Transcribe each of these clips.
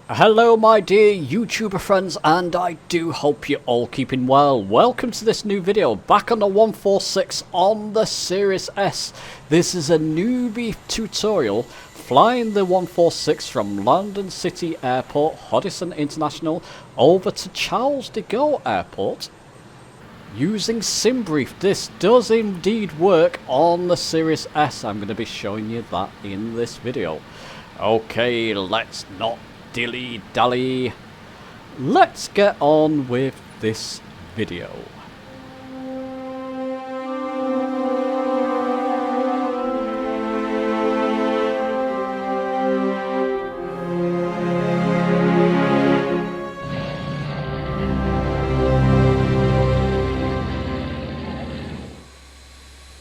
Hello my dear YouTuber friends, and I do hope you're all keeping well. Welcome to this new video, back on the 146 on the Series S. This is a newbie tutorial, flying the 146 from London City Airport, Huddison International, over to Charles de Gaulle Airport, using Simbrief. This does indeed work on the Series S. I'm going to be showing you that in this video. Okay, let's not dilly-dally. Let's get on with this video.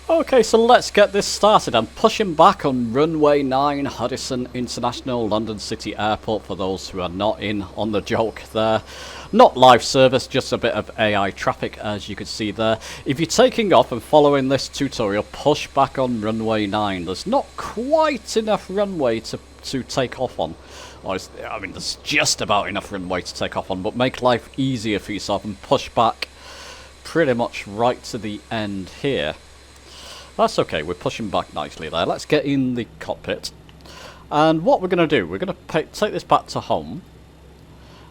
Okay, so let's get this started. I'm pushing back on runway 9, Huddison International, London City Airport, for those who are not in on the joke there. Not live service, just a bit of AI traffic, as you can see there. If you're taking off and following this tutorial, push back on runway 9. There's not quite enough runway to take off on. I mean, there's just about enough runway to take off on, but make life easier for yourself and push back pretty much right to the end here. That's okay, we're pushing back nicely there. Let's get in the cockpit. And what we're going to do, we're going to take this back to home.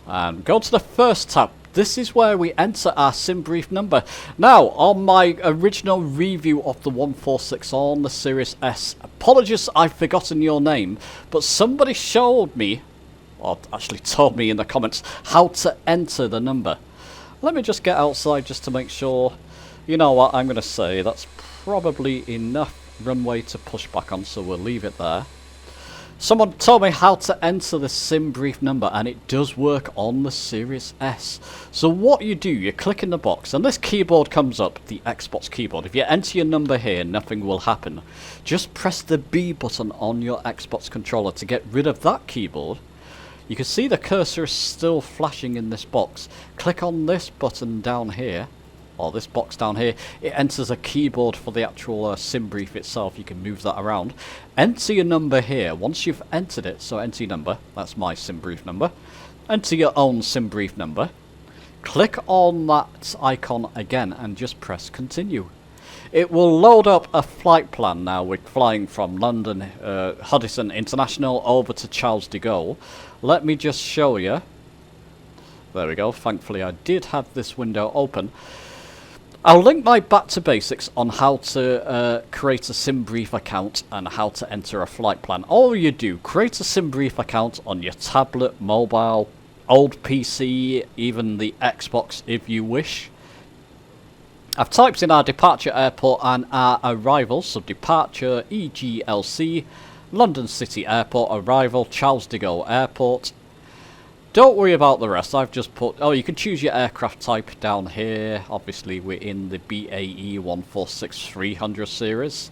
And go to the first tab. This is where we enter our Simbrief number. Now, on my original review of the 146 on the Series S, apologies I've forgotten your name, but somebody showed me, or actually told me in the comments, how to enter the number. Let me just get outside just to make sure. You know what, I'm going to say that's probably enough runway to push back on, so we'll leave it there. Someone told me how to enter the Simbrief number, and it does work on the Series S. So what you do, you click in the box, and this keyboard comes up, the Xbox keyboard. If you enter your number here, nothing will happen. Just press the B button on your Xbox controller to get rid of that keyboard. You can see the cursor is still flashing in this box. Click on this button down here, or this box down here. It enters a keyboard for the actual Simbrief itself. You can move that around. Enter your number here. Once you've entered it, so enter your number, that's my Simbrief number. Enter your own Simbrief number. Click on that icon again and just press continue. It will load up a flight plan. Now we're flying from London, Huddison International over to Charles de Gaulle. Let me just show you. There we go. Thankfully I did have this window open. I'll link my back to basics on how to create a Simbrief account and how to enter a flight plan. All you do, create a Simbrief account on your tablet, mobile, old PC, even the Xbox if you wish. I've typed in our departure airport and our arrival, so departure EGLC, London City Airport, arrival Charles de Gaulle Airport. Don't worry about the rest, I've just put, oh, you can choose your aircraft type down here. Obviously we're in the BAE 146-300 series.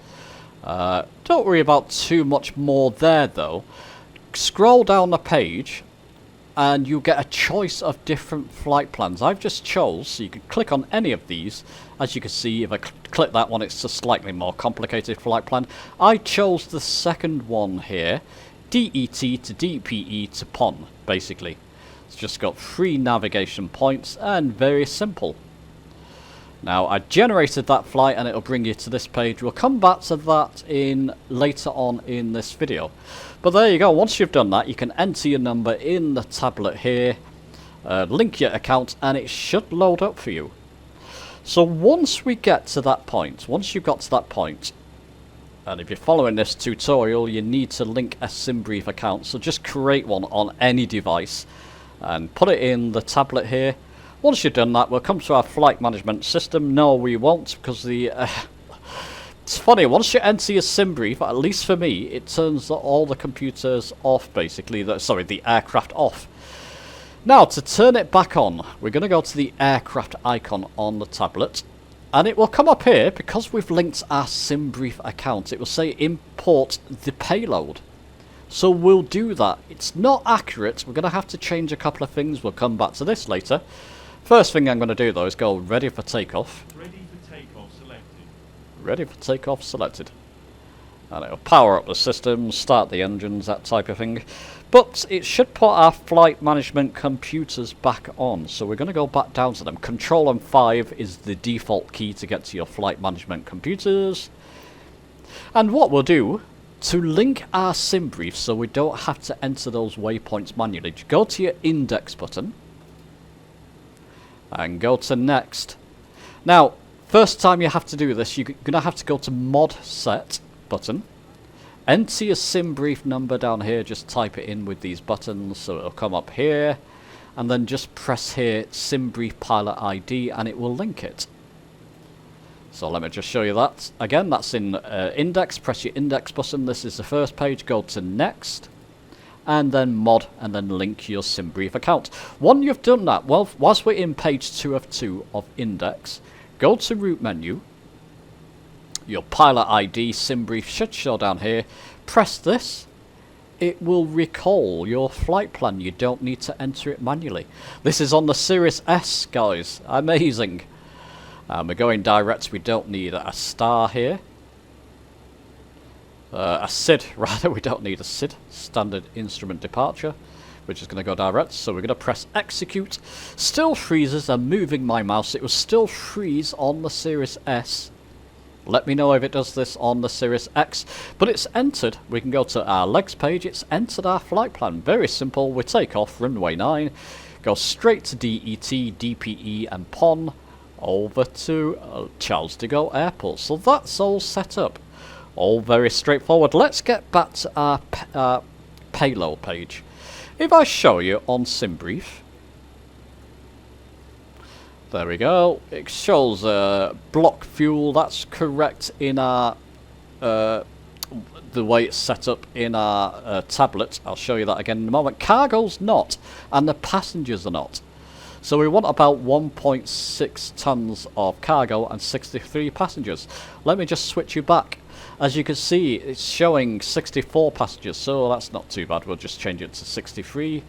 Don't worry about too much more there though. Scroll down the page and you get a choice of different flight plans. I've just chose, so you can click on any of these. As you can see, if I click that one, it's a slightly more complicated flight plan. I chose the second one here, DET to DPE to PON, basically. It's just got 3 navigation points and very simple. Now I generated that flight and it'll bring you to this page. We'll come back to that in later on in this video. But there you go, once you've done that you can enter your number in the tablet here, link your account, and it should load up for you. So once we get to that point, once you've got to that point, and if you're following this tutorial you need to link a Simbrief account, so just create one on any device and put it in the tablet here. Once you've done that, we'll come to our flight management system. No, we won't, because the it's funny, once you enter your Simbrief, at least for me, it turns all the computers off, basically. The aircraft off. Now, to turn it back on, we're going to go to the aircraft icon on the tablet, and it will come up here, because we've linked our Simbrief account. It will say import the payload. So we'll do that. It's not accurate. We're going to have to change a couple of things. We'll come back to this later. First thing I'm going to do though is go ready for takeoff. Ready for takeoff selected. Ready for takeoff selected. And it'll power up the system, start the engines, that type of thing. But it should put our flight management computers back on. So we're going to go back down to them. Control and 5 is the default key to get to your flight management computers. And what we'll do, to link our Simbrief so we don't have to enter those waypoints manually, go to your index button. And go to next. Now, first time you have to do this, you're going to have to go to mod set button. Enter your Simbrief number down here, just type it in with these buttons so it'll come up here, and then just press here Simbrief pilot ID and it will link it. So let me just show you that again. That's in index. Press your index button. This is the first page. Go to next and then mod and then link your Simbrief account. Once you've done that, well, whilst we're in page 2 of 2 of index, go to root menu. Your pilot ID Simbrief should show down here. Press this. It will recall your flight plan. You don't need to enter it manually. This is on the Series S, guys. Amazing. We're going direct. We don't need a star here. A SID, rather. We don't need a SID. Standard instrument departure. We're just going to go direct. So we're going to press execute. Still freezes. I'm moving my mouse. It will still freeze on the Series S. Let me know if it does this on the Series X. But it's entered. We can go to our legs page. It's entered our flight plan. Very simple. We take off runway 9. Go straight to DET, DPE and PON. Over to Charles de Gaulle Airport. So that's all set up. All very straightforward. Let's get back to our payload page. If I show you on Simbrief. There we go. It shows block fuel. That's correct in our the way it's set up in our tablet. I'll show you that again in a moment. Cargo's not, and the passengers are not. So we want about 1.6 tons of cargo and 63 passengers. Let me just switch you back. As you can see, it's showing 64 passengers, so that's not too bad. We'll just change it to 63.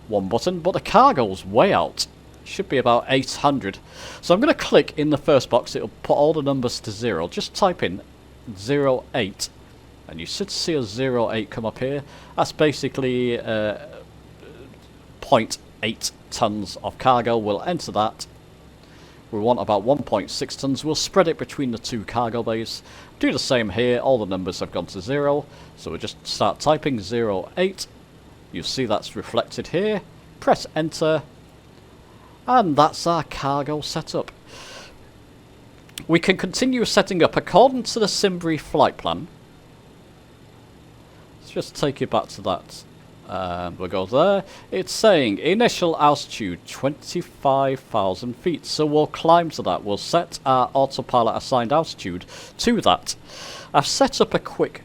One button, but the cargo's way out. Should be about 800. So I'm going to click in the first box. It'll put all the numbers to 0. Just type in 08 and you should see a 08 come up here. That's basically 0.8 tons of cargo. We'll enter that. We want about 1.6 tons. We'll spread it between the two cargo bays. Do the same here. All the numbers have gone to 0. So we'll just start typing 08. You see that's reflected here. Press enter. And that's our cargo setup. We can continue setting up according to the Simbrief flight plan. Let's just take you back to that. We'll go there. It's saying initial altitude 25,000 feet. So we'll climb to that. We'll set our autopilot assigned altitude to that. I've set up a quick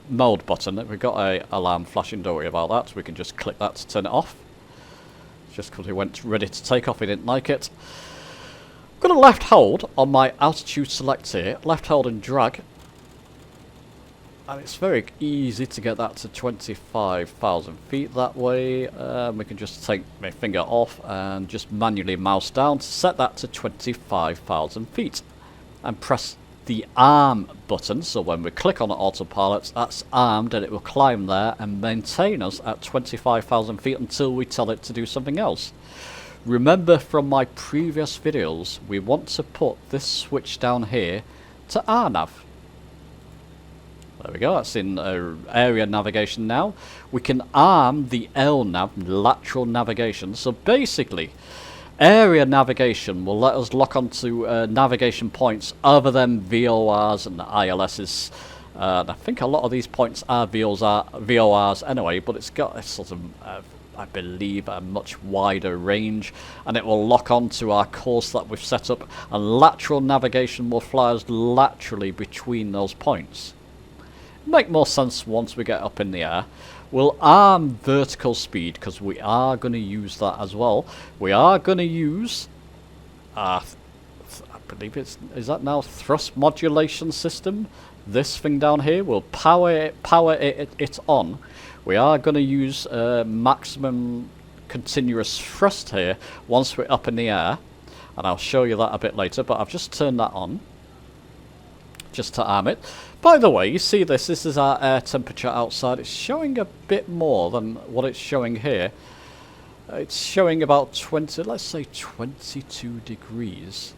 mode button. We've got a alarm flashing. Don't worry about that. We can just click that to turn it off. Just because we went ready to take off, we didn't like it. I'm going to left hold on my altitude select here. Left hold and drag. And it's very easy to get that to 25,000 feet that way. We can just take my finger off and just manually mouse down to set that to 25,000 feet. And press the arm button. So when we click on the autopilot, that's armed and it will climb there and maintain us at 25,000 feet until we tell it to do something else. Remember from my previous videos, we want to put this switch down here to RNAV. There we go, that's in area navigation now. We can arm the LNAV, lateral navigation. So basically, area navigation will let us lock onto navigation points other than VORs and ILSs. I think a lot of these points are VORs anyway, but it's got a sort of, I believe, a much wider range, and it will lock onto our course that we've set up, and lateral navigation will fly us laterally between those points. Make more sense once we get up in the air. We'll arm vertical speed because we are going to use that as well. We are going to use, I believe is that now thrust modulation system. This thing down here will power it on. We are going to use maximum continuous thrust here once we're up in the air, and I'll show you that a bit later. But I've just turned that on. just to arm it. By the way, you see this is our air temperature outside. It's showing a bit more than what it's showing here. It's showing about 20, let's say 22 degrees.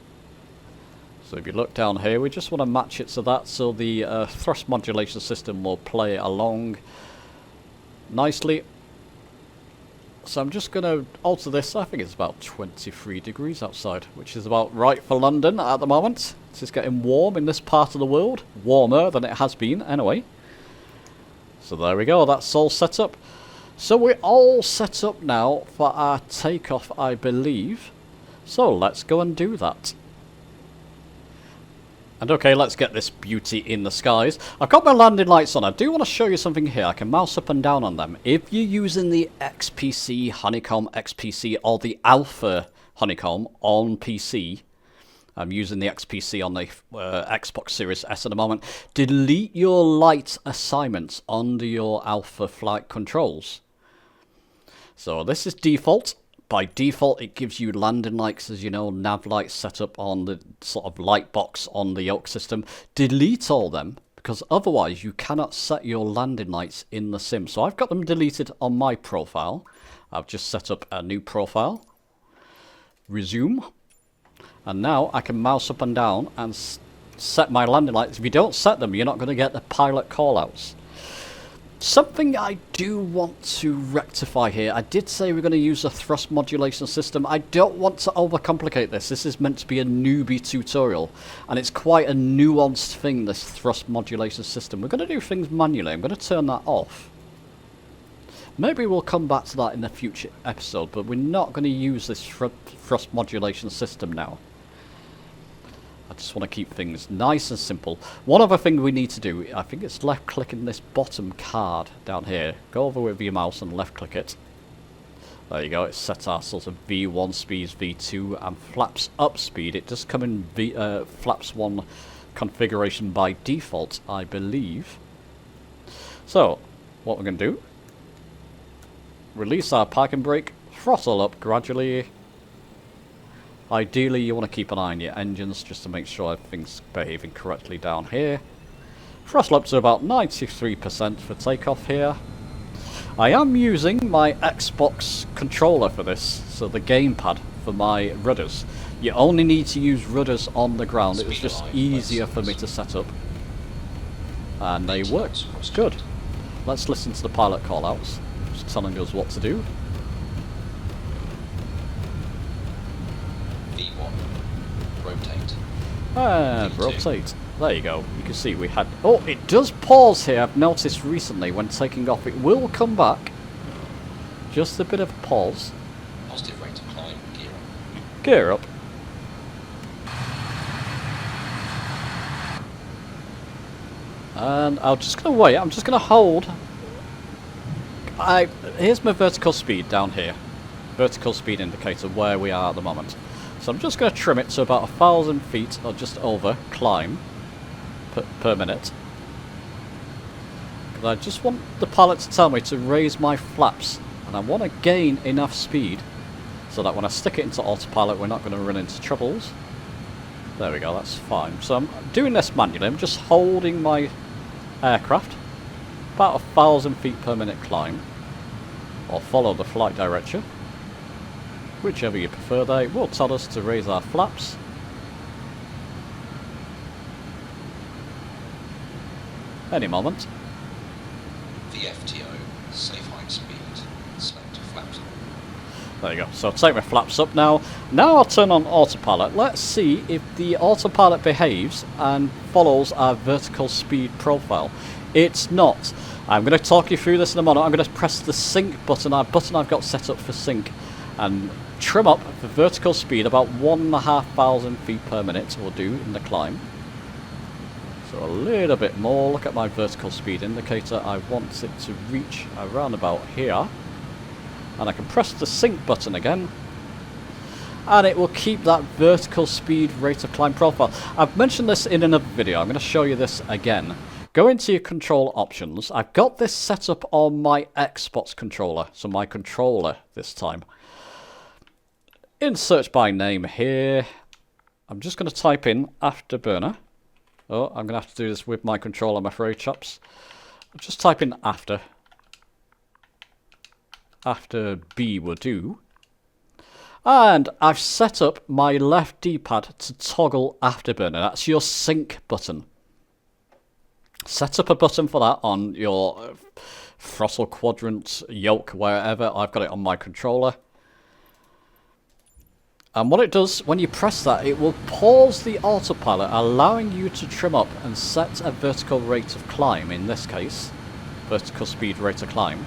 So if you look down here, we just want to match it to that, so the thrust modulation system will play along nicely. So I'm just going to alter this. I think it's about 23 degrees outside, which is about right for London at the moment. It's getting warm in this part of the world. Warmer than it has been, anyway. So there we go, that's all set up. So we're all set up now for our takeoff, I believe. So let's go and do that. And okay, let's get this beauty in the skies. I've got my landing lights on. I do want to show you something here. I can mouse up and down on them. If you're using the XPC Honeycomb XPC or the Alpha Honeycomb on PC, I'm using the XPC on the Xbox Series S at the moment, delete your light assignments under your Alpha flight controls. So this is default. By default, it gives you landing lights, as you know, nav lights set up on the sort of light box on the yoke system. Delete all them, because otherwise you cannot set your landing lights in the sim. So I've got them deleted on my profile. I've just set up a new profile. Resume. And now I can mouse up and down and set my landing lights. If you don't set them, you're not going to get the pilot callouts. Something I do want to rectify here. I did say we're going to use a thrust modulation system. I don't want to overcomplicate this. This is meant to be a newbie tutorial. And it's quite a nuanced thing, this thrust modulation system. We're going to do things manually. I'm going to turn that off. Maybe we'll come back to that in a future episode. But we're not going to use this thrust modulation system now. I just want to keep things nice and simple. One other thing we need to do, I think it's left clicking this bottom card down here. Go over with your mouse and left click it. There you go, it sets our sort of V1 speeds, V2 and flaps up speed. It does come in flaps 1 configuration by default, I believe. So, what we're going to do, release our parking brake, throttle up gradually. Ideally, you want to keep an eye on your engines just to make sure everything's behaving correctly down here. Throttle up to about 93% for takeoff here. I am using my Xbox controller for this, so the gamepad for my rudders. You only need to use rudders on the ground. It was just easier for me to set up. And they work. Good. Let's listen to the pilot callouts, just telling us what to do. And rotate. There you go. You can see we had... Oh, it does pause here. I've noticed recently when taking off. It will come back. Just a bit of a pause. Positive rate of climb. Gear up. Gear up. And I'm just going to wait. I'm just going to hold. Here's my vertical speed down here. Vertical speed indicator where we are at the moment. So I'm just going to trim it to about 1,000 feet or just over climb per minute. Because I just want the pilot to tell me to raise my flaps. And I want to gain enough speed so that when I stick it into autopilot we're not going to run into troubles. There we go, that's fine. So I'm doing this manually. I'm just holding my aircraft. About 1,000 feet per minute climb. Or follow the flight direction. Whichever you prefer, they will tell us to raise our flaps. Any moment. VFTO, safe height speed, select flaps. There you go. So take my flaps up now. Now I'll turn on autopilot. Let's see if the autopilot behaves and follows our vertical speed profile. It's not. I'm going to talk you through this in a moment. I'm going to press the sync button, our button I've got set up for sync, and trim up the vertical speed about 1,500 feet per minute will do in the climb. So a little bit more. Look at my vertical speed indicator. I want it to reach around about here. And I can press the sync button again. And it will keep that vertical speed rate of climb profile. I've mentioned this in another video. I'm going to show you this again. Go into your control options. I've got this set up on my Xbox controller. So my controller this time. In search by name here, I'm just going to type in Afterburner. Oh, I'm going to have to do this with my controller, I'm afraid, chaps. Just type in after. After B will do. And I've set up my left D-pad to toggle afterburner. That's your sync button. Set up a button for that on your throttle quadrant, yoke, wherever. I've got it on my controller. And what it does, when you press that, it will pause the autopilot, allowing you to trim up and set a vertical rate of climb, in this case. Vertical speed rate of climb.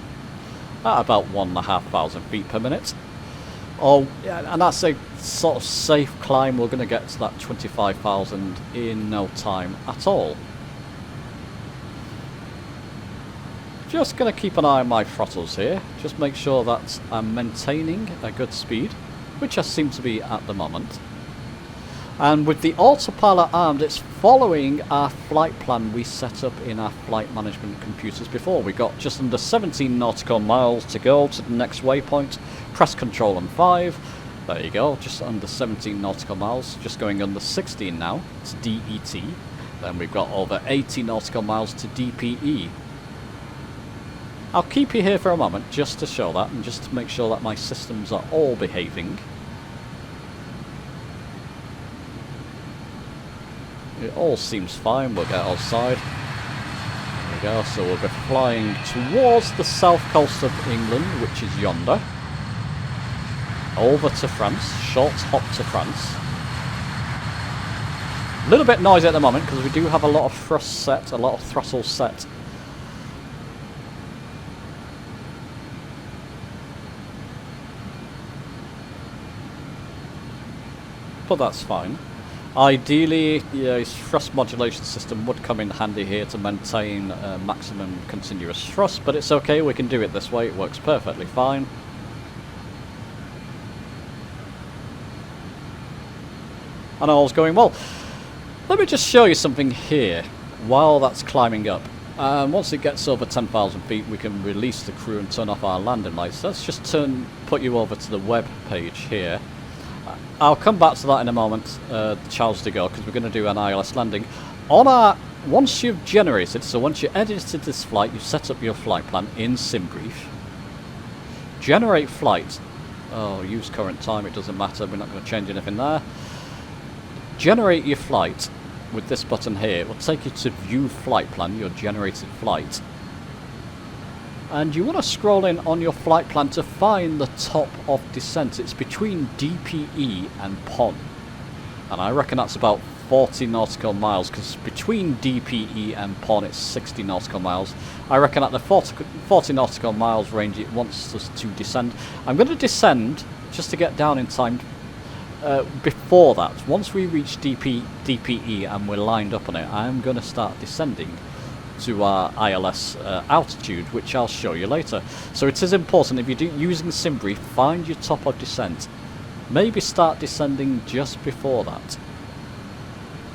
At about 1,500 feet per minute. Oh, yeah, and that's a sort of safe climb. We're going to get to that 25,000 in no time at all. Just going to keep an eye on my throttles here. Just make sure that I'm maintaining a good speed, which I seem to be at the moment. And with the autopilot armed, it's following our flight plan we set up in our flight management computers before. We got just under 17 nautical miles to go to the next waypoint. Press Control and 5. There you go, just under 17 nautical miles. Just going under 16 now. It's DET. Then we've got over 80 nautical miles to DPE. I'll keep you here for a moment just to show that and just to make sure that my systems are all behaving. It all seems fine. We'll get outside. There we go. So we'll be flying towards the south coast of England, which is yonder. Over to France. Short hop to France. A little bit noisy at the moment because we do have a lot of thrust set, a lot of throttle set. But that's fine. Ideally, the thrust modulation system would come in handy here to maintain maximum continuous thrust, but it's okay, we can do it this way, it works perfectly fine. And all's going well. Let me just show you something here while that's climbing up. Once it gets over 10,000 feet, we can release the crew and turn off our landing lights. Let's just put you over to the web page here. I'll come back to that in a moment, Charles de Gaulle, because we're going to do an ILS landing. Once you've generated, so once you edited this flight, you've set up your flight plan in Simbrief. Generate flight. Oh, use current time, it doesn't matter, we're not going to change anything there. Generate your flight with this button here. It will take you to view flight plan, your generated flight. And you want to scroll in on your flight plan to find the top of descent. It's between DPE and PON. And I reckon that's about 40 nautical miles, because between DPE and PON it's 60 nautical miles. I reckon at the 40 nautical miles range it wants us to descend. I'm going to descend just to get down in time before that. Once we reach DPE and we're lined up on it, I'm going to start descending to our ILS altitude, which I'll show you later. So it is important, if you're using Simbrief, find your top of descent. Maybe start descending just before that.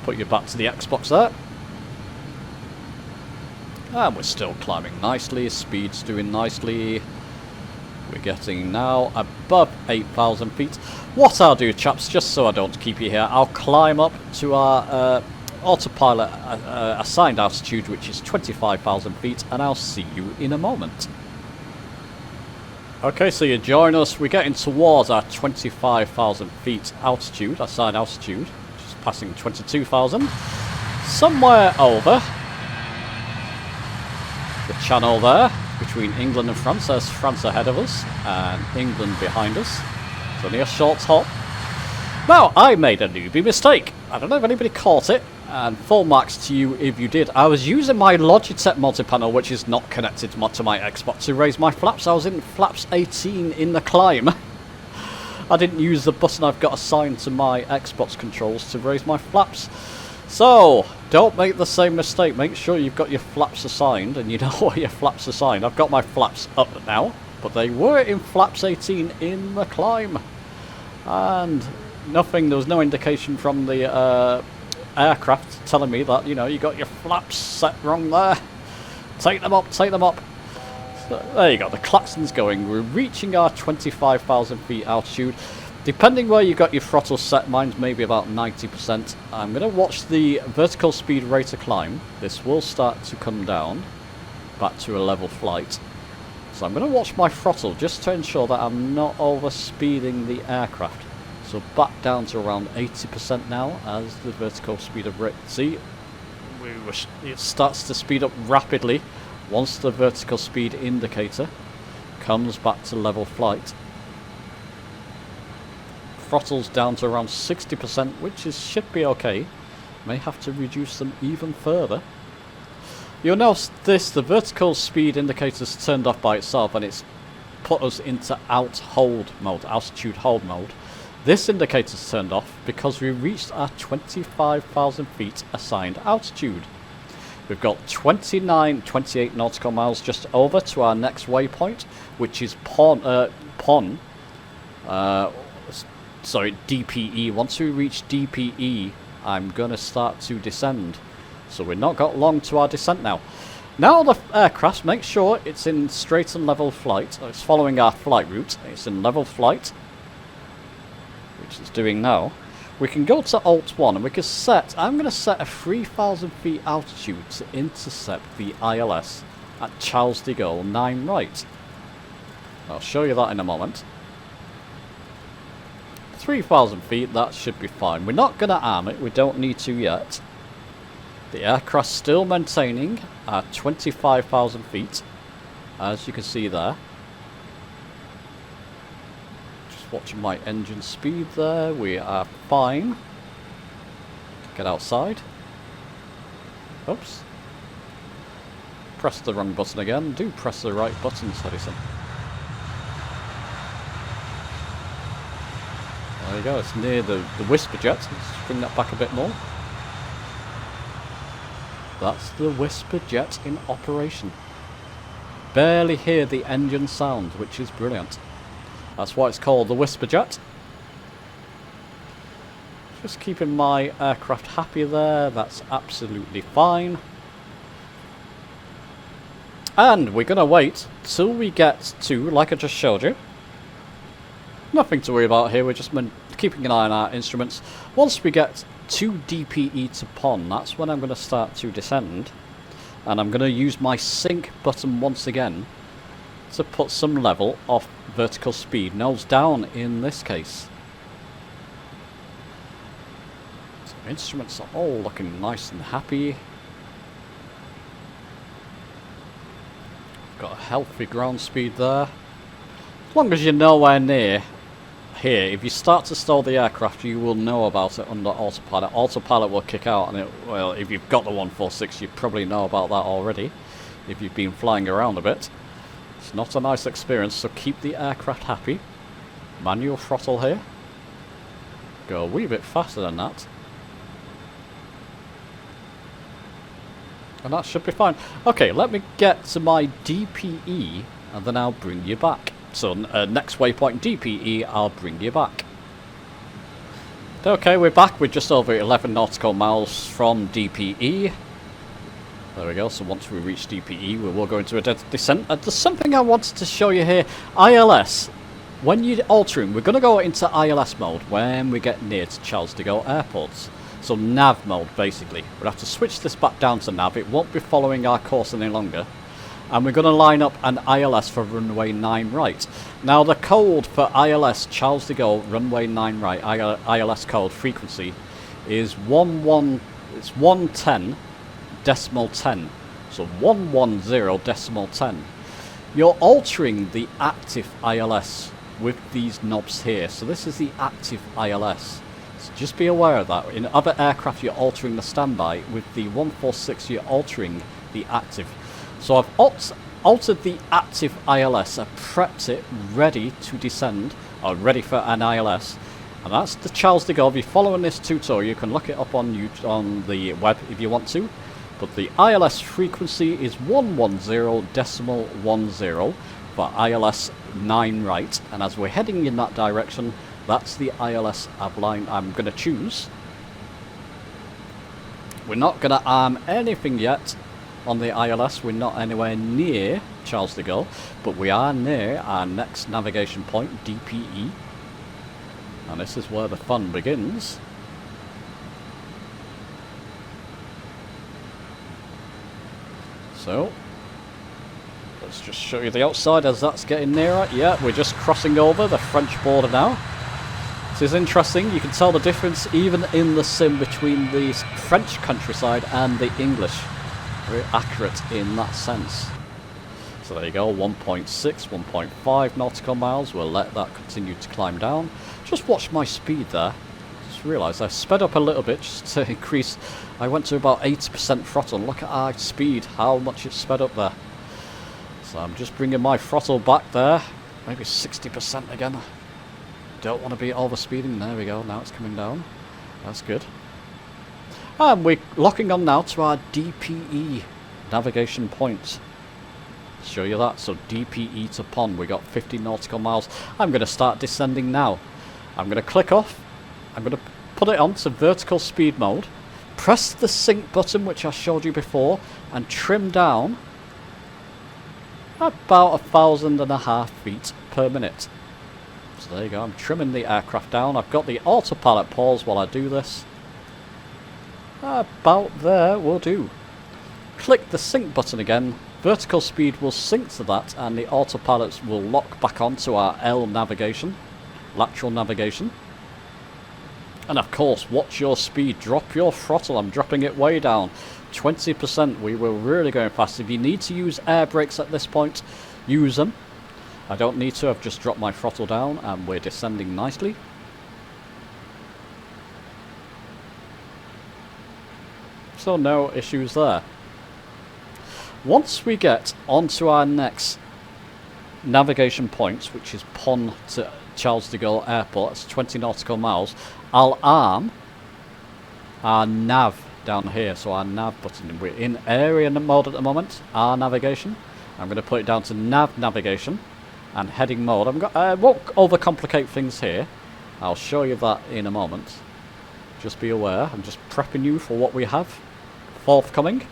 Put you back to the Xbox there. And we're still climbing nicely, speed's doing nicely. We're getting now above 8,000 feet. What I'll do, chaps, just so I don't keep you here, I'll climb up to our autopilot assigned altitude, which is 25,000 feet, and I'll see you in a moment. Okay, so you join us. We're getting towards our 25,000 feet altitude, assigned altitude, just passing 22,000. Somewhere over the channel there, between England and France. There's France ahead of us, and England behind us. It's only a short hop. Now, I made a newbie mistake. I don't know if anybody caught it, and full marks to you if you did. I was using my Logitech multi-panel, which is not connected to my Xbox, to raise my flaps. I was in flaps 18 in the climb. I didn't use the button I've got assigned to my Xbox controls to raise my flaps. So, don't make the same mistake. Make sure you've got your flaps assigned, and you know where your flaps are assigned. I've got my flaps up now, but they were in flaps 18 in the climb. And nothing, there was no indication from the aircraft telling me that, you know, you got your flaps set wrong there. Take them up, take them up. So, there you go, the klaxon's going. We're reaching our 25,000 feet altitude. Depending where you got your throttle set, mine's maybe about 90%. I'm going to watch the vertical speed rate of climb. This will start to come down back to a level flight. So I'm going to watch my throttle just to ensure that I'm not over speeding the aircraft. So back down to around 80% now as the vertical speed of rate. See, it starts to speed up rapidly once the vertical speed indicator comes back to level flight. Throttle's down to around 60%, which should be okay. May have to reduce them even further. You'll notice this, the vertical speed indicator's turned off by itself and it's put us into hold mode, altitude hold mode. This indicator's turned off because we reached our 25,000 feet assigned altitude. We've got 28 nautical miles just over to our next waypoint, which is DPE. Once we reach DPE, I'm going to start to descend. So we've not got long to our descent now. Now the aircraft, make sure it's in straight and level flight. It's following our flight route. It's in level flight, which it's doing now. We can go to Alt 1 and we can set, I'm going to set a 3,000 feet altitude to intercept the ILS at Charles de Gaulle 9 right. I'll show you that in a moment. 3,000 feet, that should be fine. We're not going to arm it, we don't need to yet. The aircraft's still maintaining at 25,000 feet, as you can see there. Just watching my engine speed there, we are fine. Get outside. Oops. Press the wrong button again. Do press the right buttons, Huddison. There you go, it's near the Whisper jet. Let's bring that back a bit more. That's the Whisper jet in operation. Barely hear the engine sound, which is brilliant. That's why it's called the Whisper jet. Just keeping my aircraft happy there, that's absolutely fine. And we're going to wait till we get to, like I just showed you, nothing to worry about here, we're just keeping an eye on our instruments. Once we get to DPE to PON, that's when I'm going to start to descend. And I'm going to use my sync button once again to put some level of vertical speed, nose down in this case. So instruments are all looking nice and happy. Got a healthy ground speed there. As long as you're nowhere near here, if you start to stall the aircraft, you will know about it under autopilot. Autopilot will kick out, and well, if you've got the 146, you probably know about that already. If you've been flying around a bit, it's not a nice experience. So keep the aircraft happy. Manual throttle here. Go a wee bit faster than that, and that should be fine. Okay, let me get to my DPE, and then I'll bring you back. So next waypoint DPE, I'll bring you back. Okay, we're back. We're just over 11 nautical miles from DPE. There we go. So once we reach DPE, we will go into a dead descent. There's something I wanted to show you here. ILS. When you're altering, we're going to go into ILS mode when we get near to Charles de Gaulle airports. So nav mode, basically. We'll have to switch this back down to nav. It won't be following our course any longer. And we're going to line up an ILS for runway 9 right. Now the code for ILS Charles de Gaulle runway 9 right, ILS code frequency is 110 decimal 10. So 110 decimal 10. You're altering the active ILS with these knobs here. So this is the active ILS. So just be aware of that. In other aircraft you're altering the standby. With the 146 you're altering the active. So I've altered the active ILS, I've prepped it ready to descend, or ready for an ILS, and that's the Charles de Gaulle. If you're following this tutorial, you can look it up on the web if you want to, but the ILS frequency is 110 decimal 10 for ILS 9 right, and as we're heading in that direction, that's the ILS I'm going to choose. We're not going to arm anything yet. On the ILS, we're not anywhere near Charles de Gaulle, but we are near our next navigation point, DPE. And this is where the fun begins. So, let's just show you the outside as that's getting nearer. Yeah, we're just crossing over the French border now. This is interesting. You can tell the difference even in the sim between the French countryside and the English. Very accurate in that sense. So there you go, 1.6, 1.5 nautical miles. We'll let that continue to climb down. Just watch my speed there. Just realised I sped up a little bit just to increase. I went to about 80% throttle. Look at our speed, how much it's sped up there. So I'm just bringing my throttle back there. Maybe 60% again. Don't want to be overspeeding. There we go, now it's coming down. That's good. And we're locking on now to our DPE navigation point. Show you that. So DPE to pond, we got 50 nautical miles. I'm going to start descending now. I'm going to click off. I'm going to put it on to vertical speed mode. Press the sync button, which I showed you before, and trim down about 1,500 feet per minute. So there you go, I'm trimming the aircraft down. I've got the autopilot pause while I do this. About there will do. Click the sync button again. Vertical speed will sync to that, and the autopilots will lock back onto our L navigation, lateral navigation. And of course, watch your speed. Drop your throttle. I'm dropping it way down. 20%. We were really going fast. If you need to use air brakes at this point, use them. I don't need to. I've just dropped my throttle down, and we're descending nicely. So no issues there. Once we get onto our next navigation point, which is Pont to Charles de Gaulle Airport, it's 20 nautical miles, I'll arm our nav down here. So our nav button, we're in area mode at the moment, our navigation. I'm going to put it down to nav navigation and heading mode. I won't overcomplicate things here. I'll show you that in a moment. Just be aware, I'm just prepping you for what we have forthcoming.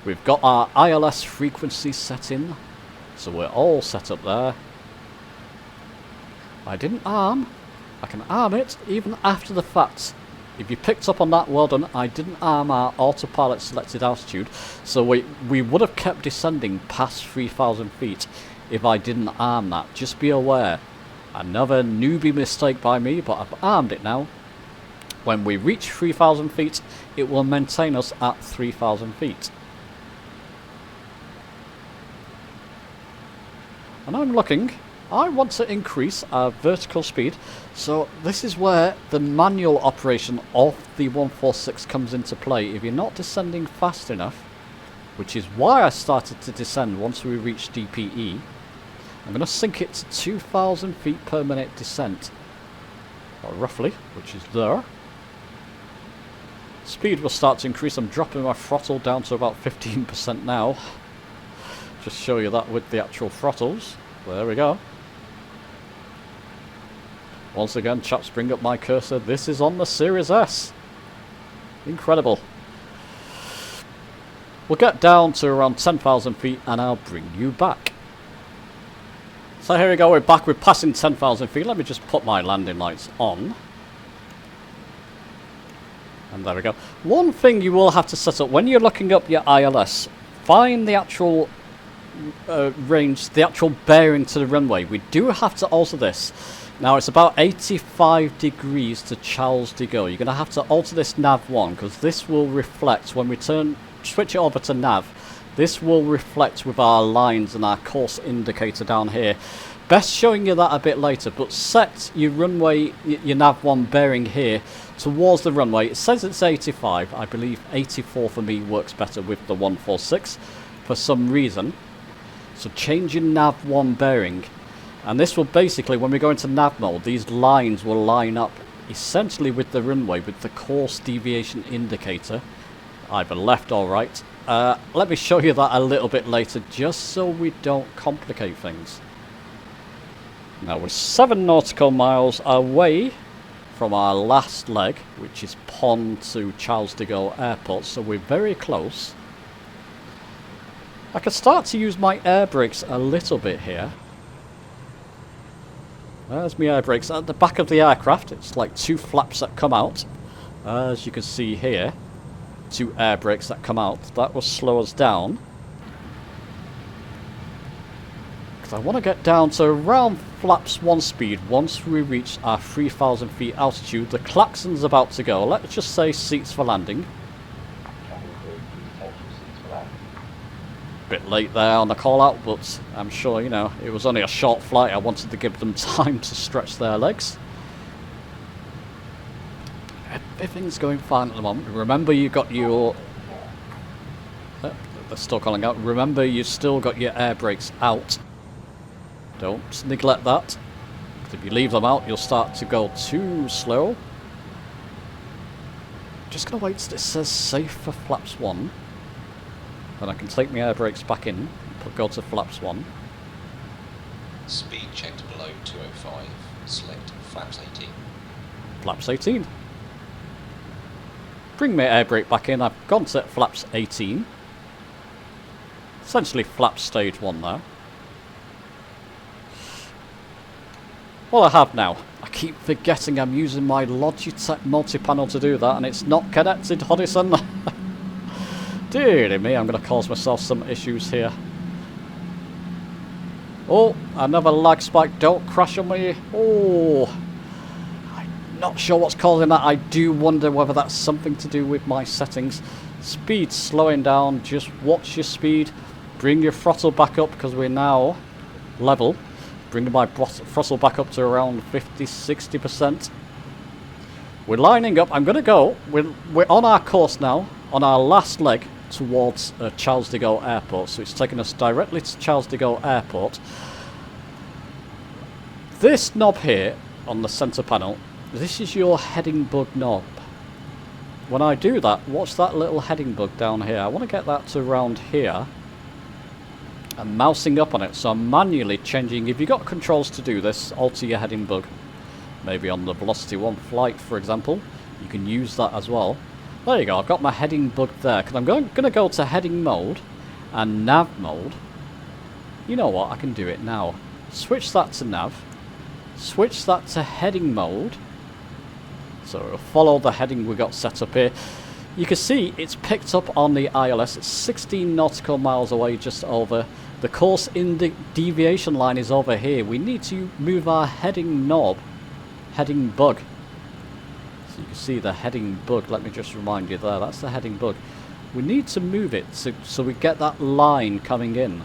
We've got our ILS frequency set in, so we're all set up there. I didn't arm. I can arm it even after the fact. If you picked up on that, well done. I didn't arm our autopilot selected altitude, so we would have kept descending past 3,000 feet if I didn't arm that. Just be aware. Another newbie mistake by me, but I've armed it now. When we reach 3,000 feet, it will maintain us at 3,000 feet. And I'm looking, I want to increase our vertical speed, so this is where the manual operation of the 146 comes into play. If you're not descending fast enough, which is why I started to descend once we reach DPE, I'm going to sync it to 2,000 feet per minute descent, or roughly, which is there. Speed will start to increase. I'm dropping my throttle down to about 15% now. Just show you that with the actual throttles. There we go. Once again, chaps, bring up my cursor. This is on the Series S. Incredible. We'll get down to around 10,000 feet and I'll bring you back. So here we go, we're back. We're passing 10,000 feet. Let me just put my landing lights on. And there we go. One thing you will have to set up when you're looking up your ILS, find the actual range, the actual bearing to the runway. We do have to alter this. Now it's about 85 degrees to Charles de Gaulle. You're going to have to alter this nav 1 because this will reflect when we switch it over to nav. This will reflect with our lines and our course indicator down here. Best showing you that a bit later, but set your runway, your nav 1 bearing here towards the runway. It says it's 85. I believe 84 for me works better with the 146 for some reason. So change your nav 1 bearing. And this will basically, when we go into nav mode, these lines will line up essentially with the runway, with the course deviation indicator, either left or right. Let me show you that a little bit later, just so we don't complicate things. Now we're 7 nautical miles away from our last leg, which is Pont to Charles de Gaulle Airport, so we're very close. I can start to use my air brakes a little bit here. There's my air brakes at the back of the aircraft. It's like 2 flaps that come out. As you can see here, 2 air brakes that come out. That will slow us down. Because I want to get down to around flaps 1 speed once we reach our 3,000 feet altitude. The klaxon's about to go. Let's just say seats for landing. Bit late there on the call out, but I'm sure, you know, it was only a short flight. I wanted to give them time to stretch their legs. Everything's going fine at the moment. Remember, you got your... they're still calling out. Remember, you've still got your air brakes out. Don't neglect that. If you leave them out, you'll start to go too slow. Just gonna wait till it says safe for flaps 1. Then I can take my air brakes back in, go to flaps 1. Speed checked below 205. Select flaps 18. Flaps 18. Bring my air brake back in. I've gone to flaps 18. Essentially flaps stage 1 there. What I have now, I keep forgetting I'm using my Logitech multi-panel to do that, and it's not connected, Huddison. Dear me, I'm going to cause myself some issues here. Oh, another lag spike. Don't crash on me. Oh, I'm not sure what's causing that. I do wonder whether that's something to do with my settings. Speed slowing down. Just watch your speed. Bring your throttle back up because we're now level. Bring my throttle back up to around 50-60%. We're lining up. I'm going to go. We're on our course now, on our last leg towards Charles de Gaulle Airport. So it's taking us directly to Charles de Gaulle Airport. This knob here on the centre panel, this is your heading bug knob. When I do that, watch that little heading bug down here. I want to get that to around here. I'm mousing up on it, so I'm manually changing. If you've got controls to do this, alter your heading bug. Maybe on the Velocity 1 flight, for example. You can use that as well. There you go, I've got my heading bug there. Because I'm going to go to heading mode and nav mode. You know what, I can do it now. Switch that to nav. Switch that to heading mode. So it'll follow the heading we got set up here. You can see it's picked up on the ILS. It's 16 nautical miles away, just over. The course in the deviation line is over here. We need to move our heading knob, heading bug. So you can see the heading bug. Let me just remind you there. That's the heading bug. We need to move it so we get that line coming in.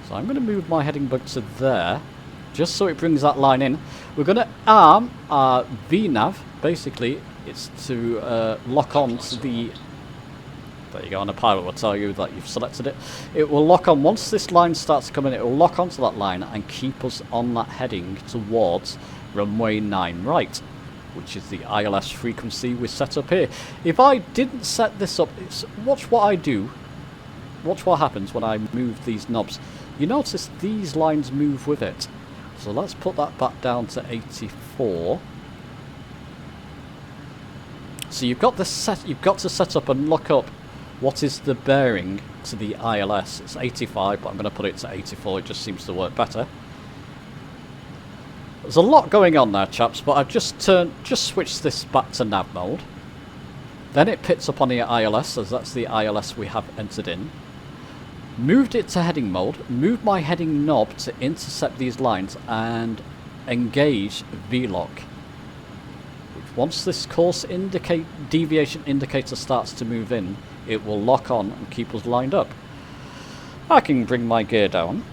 So I'm going to move my heading bug to there, just so it brings that line in. We're going to arm our VNav. Basically, it's to lock on to the... There you go, and the pilot will tell you that you've selected it. It will lock on, once this line starts to come in, it will lock onto that line and keep us on that heading towards runway 9 right, which is the ILS frequency we set up here. If I didn't set this up, watch what I do. Watch what happens when I move these knobs. You notice these lines move with it. So let's put that back down to 84. So you've got this set. You've got to set up and look up what is the bearing to the ILS. It's 85, but I'm going to put it to 84. It just seems to work better. There's a lot going on there, chaps, but I've just switched this back to nav mode. Then it picks up on the ILS, as that's the ILS we have entered in. Moved it to heading mode, moved my heading knob to intercept these lines and engage VLOC. Once this course deviation indicator starts to move in, it will lock on and keep us lined up. I can bring my gear down.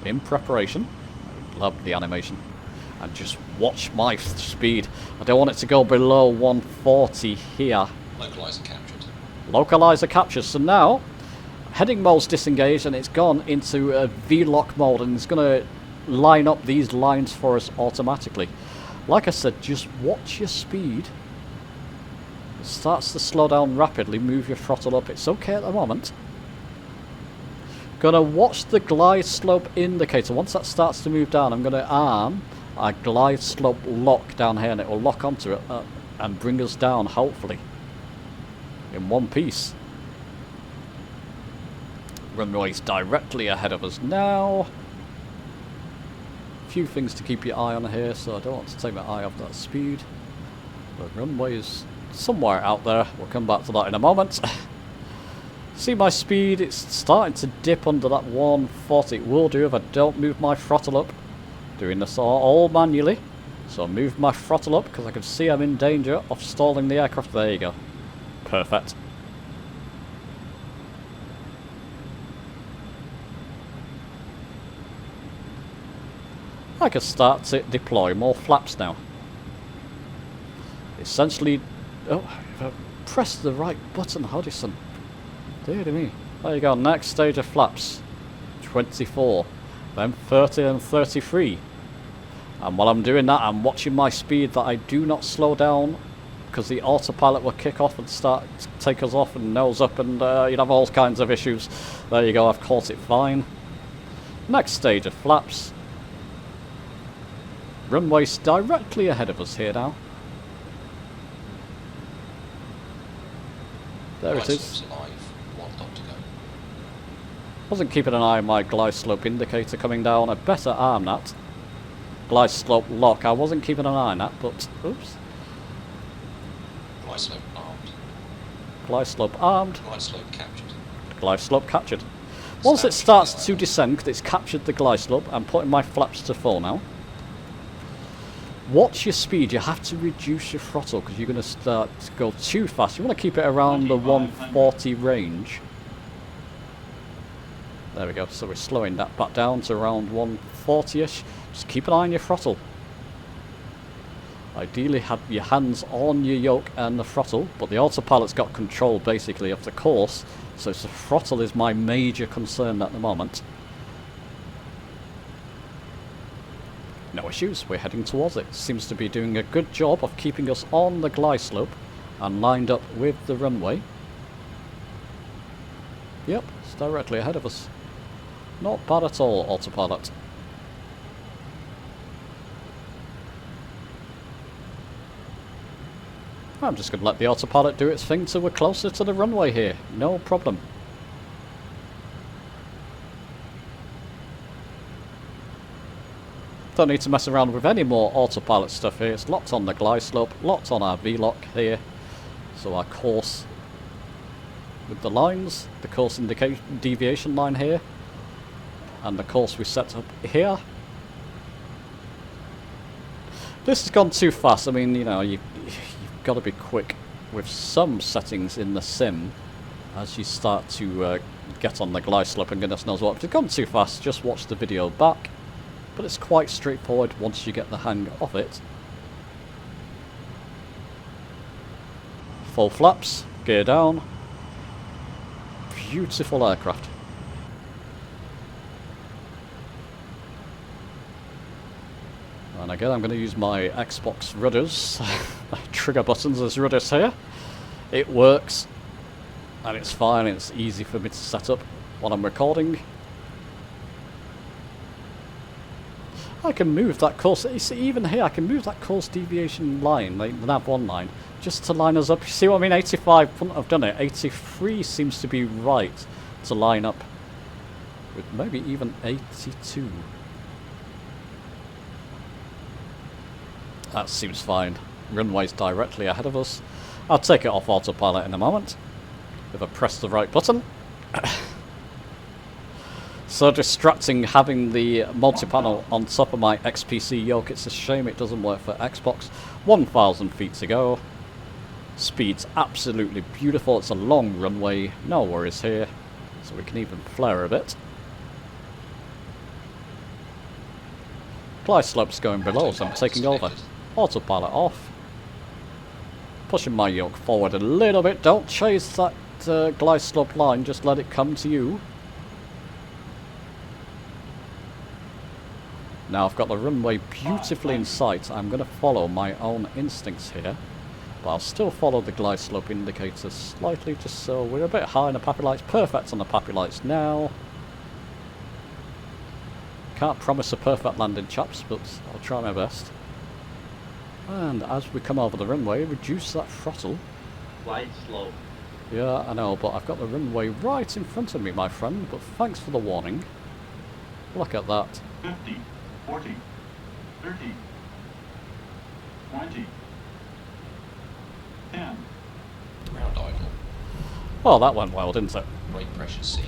In preparation. I love the animation. And just watch my speed. I don't want it to go below 140 here. Localizer captured. Localizer captured. So now, heading mode's disengaged and it's gone into a VLOC mode, and it's going to line up these lines for us automatically. Like I said, just watch your speed. It starts to slow down rapidly. Move your throttle up. It's okay at the moment. Gonna watch the glide slope indicator. Once that starts to move down, I'm gonna arm a glide slope lock down here, and it will lock onto it and bring us down, hopefully, in one piece. Runway's directly ahead of us now. A few things to keep your eye on here, so I don't want to take my eye off that speed. The runway is somewhere out there. We'll come back to that in a moment. See my speed? It's starting to dip under that 140. It will do if I don't move my throttle up. Doing this all manually. So I'll move my throttle up because I can see I'm in danger of stalling the aircraft. There you go. Perfect. I can start to deploy more flaps now. Essentially, oh, if I press the right button, Huddison. Dear me. There you go, next stage of flaps. 24, then 30 and 33. And while I'm doing that, I'm watching my speed that I do not slow down, because the autopilot will kick off and start to take us off and nose up, and you'd have all kinds of issues. There you go, I've caught it fine. Next stage of flaps. Runway's directly ahead of us here now. There it is. Wasn't keeping an eye on my glide slope indicator coming down. I better arm that. Glide slope lock. I wasn't keeping an eye on that, but oops. Glide slope armed. Glide slope armed. Glide slope captured. Glide slope captured. Once it starts to descend, because it's captured the glide slope, I'm putting my flaps to full now. Watch your speed. You have to reduce your throttle because you're going to start to go too fast. You want to keep it around the 140 range. There we go. So we're slowing that back down to around 140-ish. Just keep an eye on your throttle. Ideally have your hands on your yoke and the throttle, but the autopilot's got control basically of the course, so the throttle is my major concern at the moment. No issues, we're heading towards it. Seems to be doing a good job of keeping us on the glide slope and lined up with the runway. Yep, it's directly ahead of us. Not bad at all, autopilot. I'm just going to let the autopilot do its thing till we're closer to the runway here. No problem. Don't need to mess around with any more autopilot stuff here. It's locked on the glide slope, locked on our V-lock here. So our course with the lines, the course deviation line here, and the course we set up here. This has gone too fast. I mean, you know, you've got to be quick with some settings in the sim as you start to get on the glide slope, and goodness knows what. If it's gone too fast, just watch the video back. But it's quite straightforward once you get the hang of it. Full flaps, gear down. Beautiful aircraft. And again, I'm going to use my Xbox rudders, trigger buttons as rudders here. It works, and it's fine, it's easy for me to set up while I'm recording. I can move that course, you see, even here I can move that course deviation line, like the nav1 line, just to line us up. You see what I mean? 85 wouldn't have done it. 83 seems to be right to line up with maybe even 82. That seems fine. Runway's directly ahead of us. I'll take it off autopilot in a moment if I press the right button. So distracting having the multi-panel on top of my XPC yoke. It's a shame it doesn't work for Xbox. 1,000 feet to go. Speed's absolutely beautiful. It's a long runway. No worries here. So we can even flare a bit. Glide slope's going below, so I'm taking over. Autopilot off. Pushing my yoke forward a little bit. Don't chase that glide slope line. Just let it come to you. Now I've got the runway beautifully in sight. I'm going to follow my own instincts here. But I'll still follow the glide slope indicators slightly, just so we're a bit high on the PAPI lights. Perfect on the PAPI lights now. Can't promise a perfect landing, chaps, but I'll try my best. And as we come over the runway, reduce that throttle. Wide slope. Yeah, I know, but I've got the runway right in front of me, my friend, but thanks for the warning. Look at that. 50, 40, 30, 20, 10. Ground idle. Well, that went well, didn't it? Great pressure C.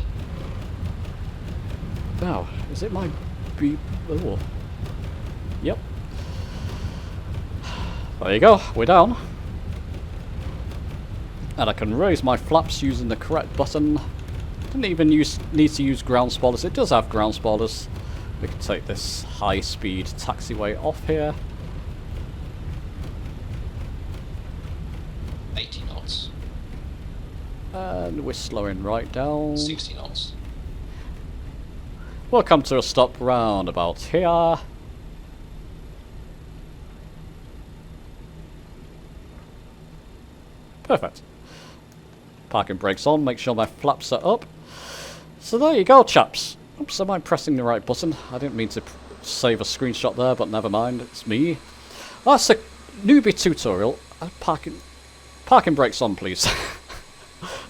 Now, is it my B... Oh. Yep. There you go, we're down. And I can raise my flaps using the correct button. Didn't even need to use ground spoilers. It does have ground spoilers. We can take this high-speed taxiway off here. 80 knots. And we're slowing right down. 60 knots. We'll come to a stop round about here. Perfect. Parking brakes on, make sure my flaps are up. So there you go, chaps. Oops, am I pressing the right button? I didn't mean to save a screenshot there, but never mind, it's me. That's a newbie tutorial. Parking brakes on, please.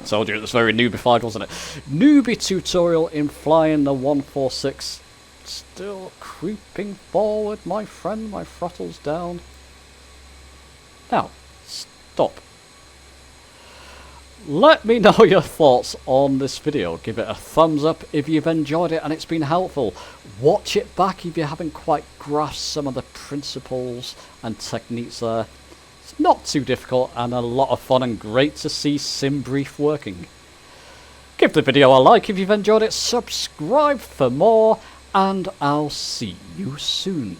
Told you it was very newbified, wasn't it? Newbie tutorial in flying the 146. Still creeping forward, my friend. My throttle's down. Now, stop. Let me know your thoughts on this video. Give it a thumbs up if you've enjoyed it and it's been helpful. Watch it back if you haven't quite grasped some of the principles and techniques there. It's not too difficult and a lot of fun and great to see Simbrief working. Give the video a like if you've enjoyed it, subscribe for more, and I'll see you soon.